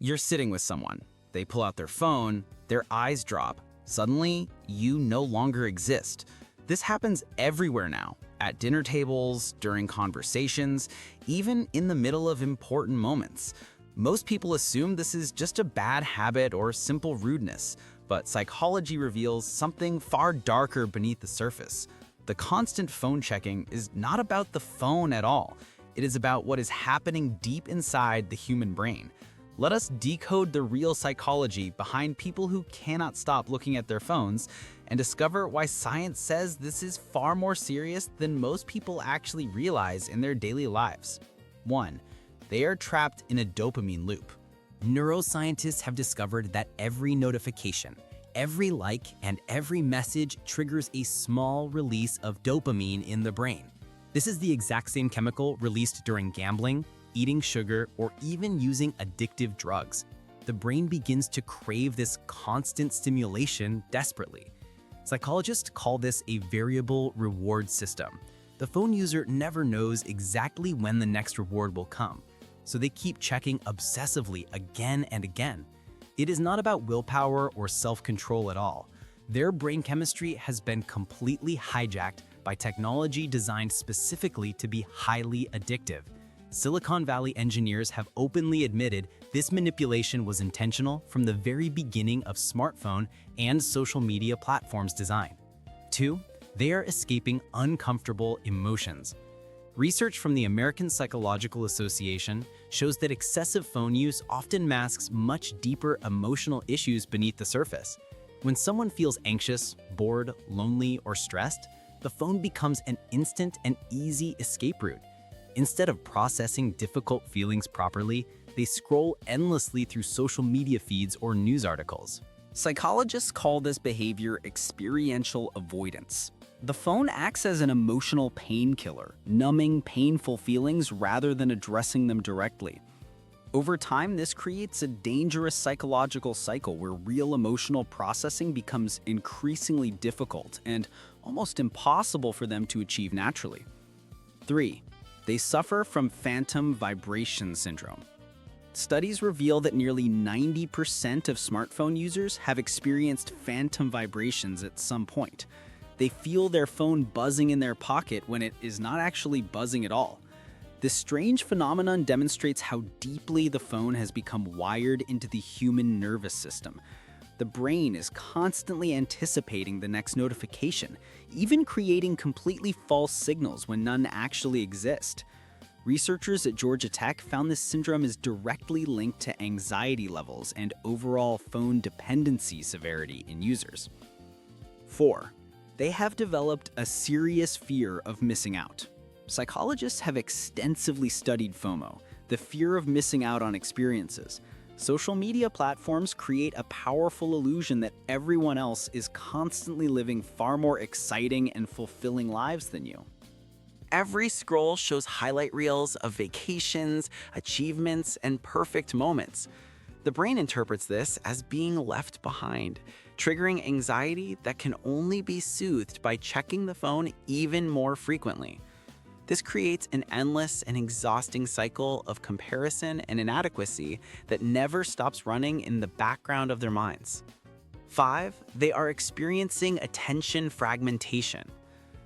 You're sitting with someone. They pull out their phone, their eyes drop. Suddenly, you no longer exist. This happens everywhere now, at dinner tables, during conversations, even in the middle of important moments. Most people assume this is just a bad habit or simple rudeness, but psychology reveals something far darker beneath the surface. The constant phone checking is not about the phone at all. It is about what is happening deep inside the human brain. Let us decode the real psychology behind people who cannot stop looking at their phones and discover why science says this is far more serious than most people actually realize in their daily lives. 1. They are trapped in a dopamine loop. Neuroscientists have discovered that every notification, every like, and every message triggers a small release of dopamine in the brain. This is the exact same chemical released during gambling, eating sugar, or even using addictive drugs. The brain begins to crave this constant stimulation desperately. Psychologists call this a variable reward system. The phone user never knows exactly when the next reward will come, so they keep checking obsessively again and again. It is not about willpower or self-control at all. Their brain chemistry has been completely hijacked by technology designed specifically to be highly addictive. Silicon Valley engineers have openly admitted this manipulation was intentional from the very beginning of smartphone and social media platforms' design. 2. They are escaping uncomfortable emotions. Research from the American Psychological Association shows that excessive phone use often masks much deeper emotional issues beneath the surface. When someone feels anxious, bored, lonely, or stressed, the phone becomes an instant and easy escape route. Instead of processing difficult feelings properly, they scroll endlessly through social media feeds or news articles. Psychologists call this behavior experiential avoidance. The phone acts as an emotional painkiller, numbing painful feelings rather than addressing them directly. Over time, this creates a dangerous psychological cycle where real emotional processing becomes increasingly difficult and almost impossible for them to achieve naturally. 3. They suffer from phantom vibration syndrome. Studies reveal that nearly 90% of smartphone users have experienced phantom vibrations at some point. They feel their phone buzzing in their pocket when it is not actually buzzing at all. This strange phenomenon demonstrates how deeply the phone has become wired into the human nervous system. The brain is constantly anticipating the next notification, even creating completely false signals when none actually exist. Researchers at Georgia Tech found this syndrome is directly linked to anxiety levels and overall phone dependency severity in users. 4. They have developed a serious fear of missing out. Psychologists have extensively studied FOMO, the fear of missing out on experiences. Social media platforms create a powerful illusion that everyone else is constantly living far more exciting and fulfilling lives than you. Every scroll shows highlight reels of vacations, achievements, and perfect moments. The brain interprets this as being left behind, triggering anxiety that can only be soothed by checking the phone even more frequently. This creates an endless and exhausting cycle of comparison and inadequacy that never stops running in the background of their minds. 5. They are experiencing attention fragmentation.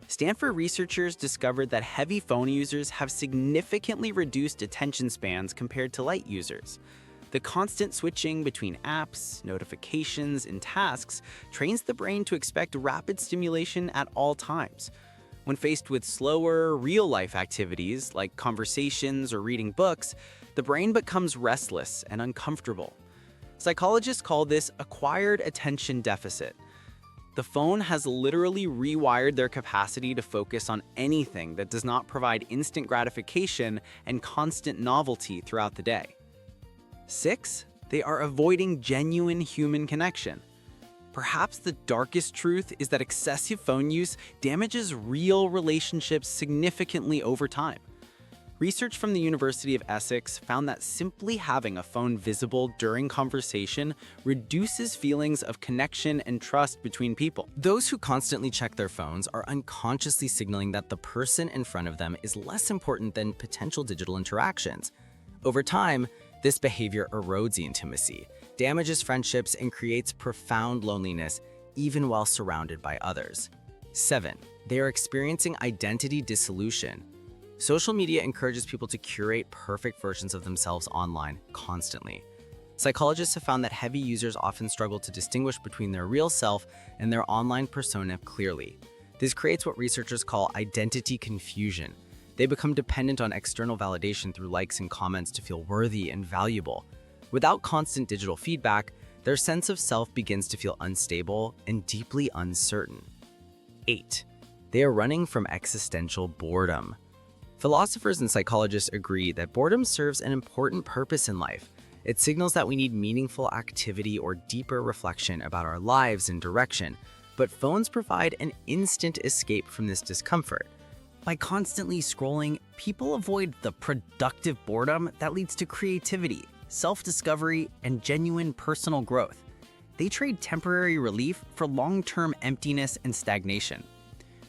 Stanford researchers discovered that heavy phone users have significantly reduced attention spans compared to light users. The constant switching between apps, notifications, and tasks trains the brain to expect rapid stimulation at all times. When faced with slower, real-life activities like conversations or reading books, the brain becomes restless and uncomfortable. Psychologists call this acquired attention deficit. The phone has literally rewired their capacity to focus on anything that does not provide instant gratification and constant novelty throughout the day. 6. They are avoiding genuine human connection. Perhaps the darkest truth is that excessive phone use damages real relationships significantly over time. Research from the University of Essex found that simply having a phone visible during conversation reduces feelings of connection and trust between people. Those who constantly check their phones are unconsciously signaling that the person in front of them is less important than potential digital interactions. Over time, This behavior erodes intimacy, damages friendships, and creates profound loneliness even while surrounded by others. 7. They are experiencing identity dissolution. Social media encourages people to curate perfect versions of themselves online constantly. Psychologists have found that heavy users often struggle to distinguish between their real self and their online persona clearly. This creates what researchers call identity confusion. They become dependent on external validation through likes and comments to feel worthy and valuable. Without constant digital feedback, their sense of self begins to feel unstable and deeply uncertain. 8. They are running from existential boredom. Philosophers and psychologists agree that boredom serves an important purpose in life. It signals that we need meaningful activity or deeper reflection about our lives and direction, but phones provide an instant escape from this discomfort. By constantly scrolling, people avoid the productive boredom that leads to creativity, self-discovery, and genuine personal growth. They trade temporary relief for long-term emptiness and stagnation.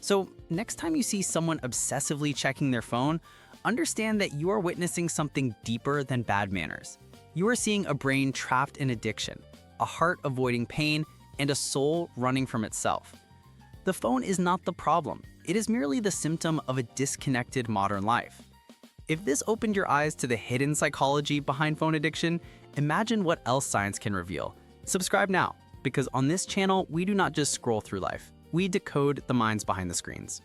So, next time you see someone obsessively checking their phone, understand that you are witnessing something deeper than bad manners. You are seeing a brain trapped in addiction, a heart avoiding pain, and a soul running from itself. The phone is not the problem. It is merely the symptom of a disconnected modern life. If this opened your eyes to the hidden psychology behind phone addiction, imagine what else science can reveal. Subscribe now, because on this channel, we do not just scroll through life. We decode the minds behind the screens.